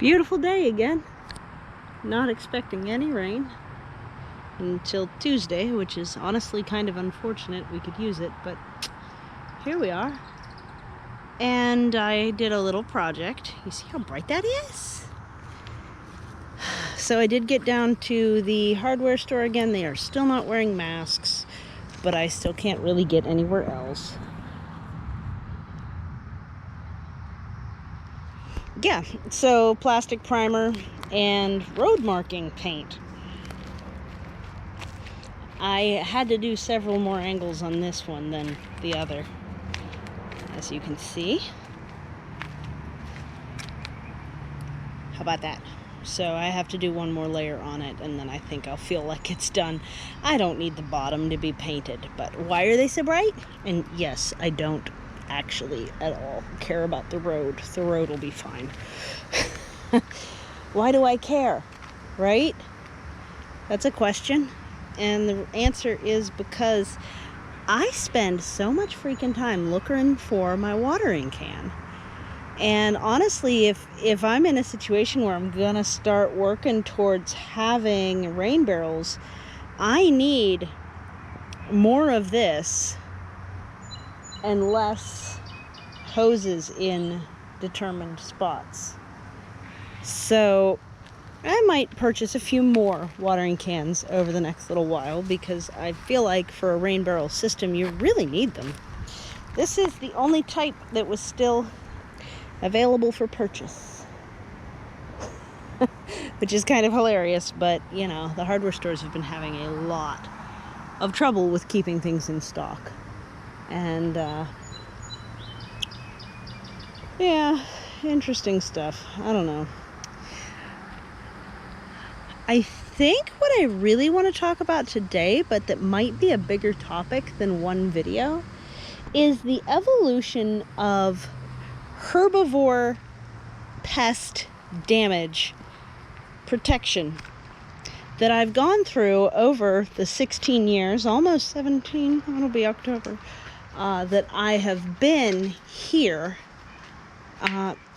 Beautiful day again. Not expecting any rain until Tuesday, which is honestly kind of unfortunate. We could use it, but here we are. And I did a little project. You see how bright that is? So I did get down to the hardware store again. They are still not wearing masks, but I still can't really get anywhere else. Yeah, so plastic primer and road marking paint. I had to do several more angles on this one than the other, as you can see. How about that? So I have to do one more layer on it, and then I think I'll feel like it's done. I don't need the bottom to be painted, but why are they so bright? And yes, I don't actually at all care about the road. The road will be fine. Why do I care, right? That's a question. And the answer is because I spend so much freaking time looking for my watering can. And honestly, if I'm in a situation where I'm gonna start working towards having rain barrels, I need more of this and less hoses in determined spots. So I might purchase a few more watering cans over the next little while, because I feel like for a rain barrel system you really need them. This is the only type that was still available for purchase. Which is kind of hilarious, but you know, the hardware stores have been having a lot of trouble with keeping things in stock. And yeah, interesting stuff. I don't know. I think what I really want to talk about today, but that might be a bigger topic than one video, is the evolution of herbivore pest damage protection that I've gone through over the 16 years, almost 17, it'll be October, that I have been here.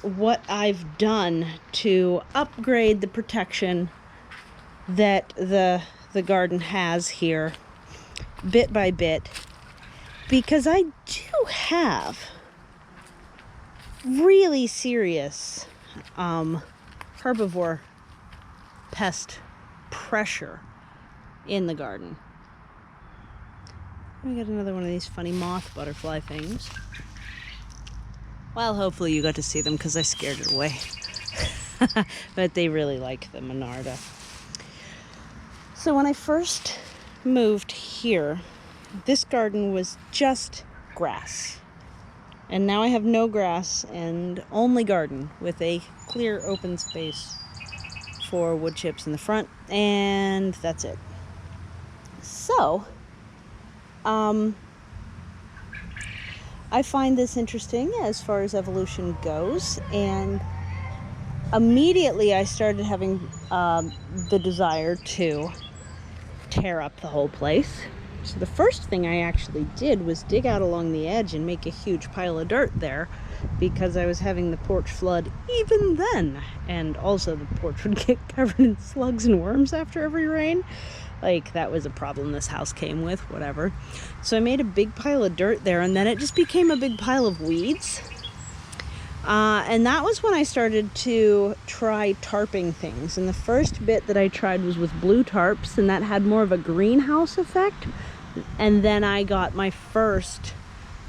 What I've done to upgrade the protection that the garden has here, bit by bit, because I do have really serious herbivore pest pressure in the garden. We got another one of these funny moth butterfly things. Well, hopefully you got to see them because I scared it away. But they really like the Monarda. So when I first moved here, this garden was just grass. And now I have no grass and only garden with a clear open space for wood chips in the front, and that's it. So, I find this interesting as far as evolution goes, and immediately I started having the desire to tear up the whole place. So the first thing I actually did was dig out along the edge and make a huge pile of dirt there, because I was having the porch flood even then, and also the porch would get covered in slugs and worms after every rain. Like, that was a problem this house came with, whatever. So I made a big pile of dirt there, and then it just became a big pile of weeds. And that was when I started to try tarping things. And the first bit that I tried was with blue tarps, and that had more of a greenhouse effect. And then I got my first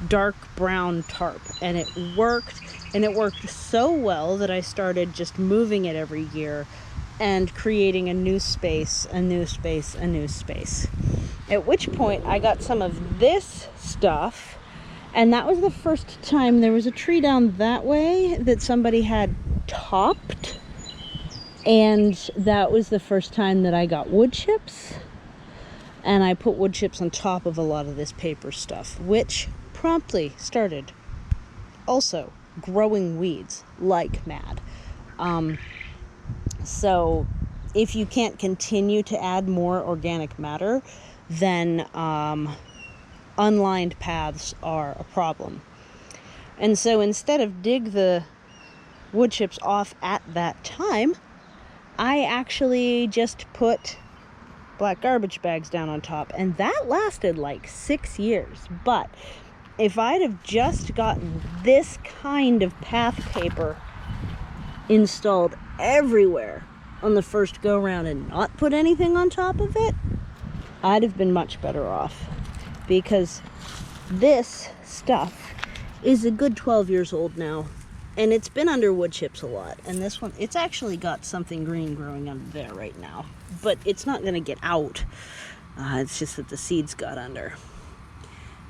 dark brown tarp, and it worked. And it worked so well that I started just moving it every year and creating a new space, a new space, a new space. At which point I got some of this stuff. And that was the first time there was a tree down that way that somebody had topped. And that was the first time that I got wood chips. And I put wood chips on top of a lot of this paper stuff, which promptly started also growing weeds like mad. So if you can't continue to add more organic matter, then unlined paths are a problem. And so instead of dig the wood chips off at that time, I actually just put black garbage bags down on top, and that lasted like 6 years. But if I'd have just gotten this kind of path paper installed everywhere on the first go round and not put anything on top of it, I'd have been much better off, because this stuff is a good 12 years old now, and it's been under wood chips a lot. And this one, it's actually got something green growing under there right now, but it's not going to get out. It's just that the seeds got under.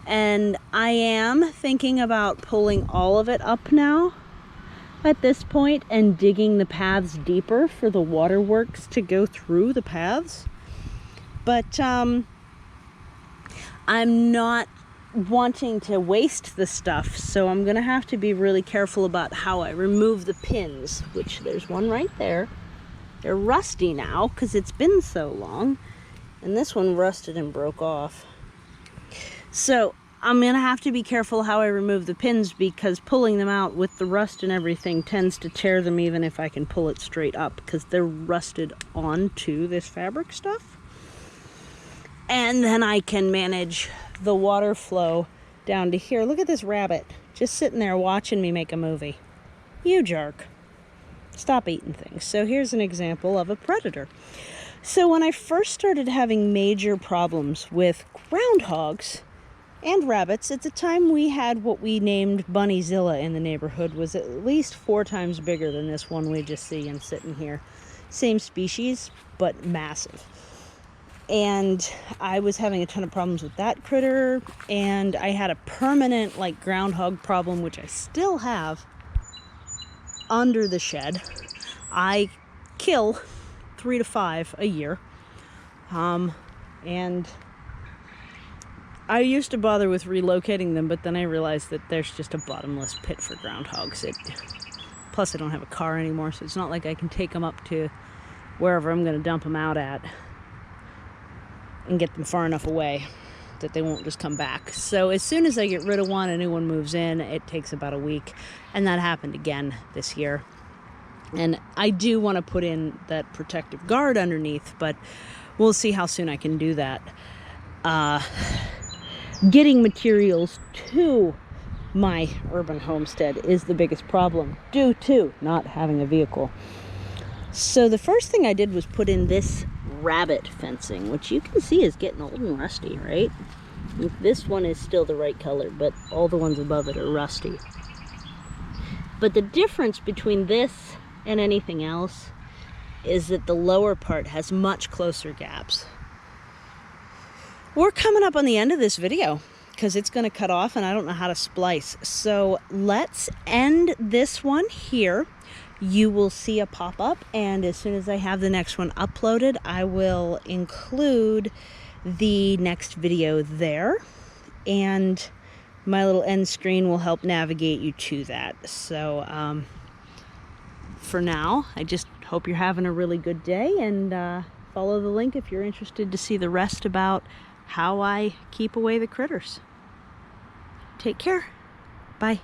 And I am thinking about pulling all of it up now at this point and digging the paths deeper for the waterworks to go through the paths. But I'm not wanting to waste the stuff, so I'm gonna have to be really careful about how I remove the pins, which there's one right there. They're rusty now because it's been so long, and this one rusted and broke off. So I'm gonna have to be careful how I remove the pins, because pulling them out with the rust and everything tends to tear them, even if I can pull it straight up, because they're rusted onto this fabric stuff. And then I can manage the water flow down to here. Look at this rabbit just sitting there watching me make a movie. You jerk. Stop eating things. So here's an example of a predator. So when I first started having major problems with groundhogs and rabbits, at the time we had what we named Bunnyzilla in the neighborhood, was at least 4 times bigger than this one we just see and sitting here. Same species, but massive. And I was having a ton of problems with that critter, and I had a permanent like groundhog problem, which I still have under the shed. I kill 3 to 5 a year, and I used to bother with relocating them, but then I realized that there's just a bottomless pit for groundhogs. Plus I don't have a car anymore, so it's not like I can take them up to wherever I'm going to dump them out at and get them far enough away that they won't just come back. So as soon as I get rid of one, a new one moves in. It takes about a week, and that happened again this year. And I do want to put in that protective guard underneath, but we'll see how soon I can do that. Getting materials to my urban homestead is the biggest problem, due to not having a vehicle. So the first thing I did was put in this rabbit fencing, which you can see is getting old and rusty, right? This one is still the right color, but all the ones above it are rusty. But the difference between this and anything else is that the lower part has much closer gaps. We're coming up on the end of this video because it's going to cut off and I don't know how to splice. So let's end this one here. You will see a pop-up, and as soon as I have the next one uploaded, I will include the next video there, and my little end screen will help navigate you to that. So for now, I just hope you're having a really good day, and follow the link if you're interested to see the rest about how I keep away the critters. Take care. Bye.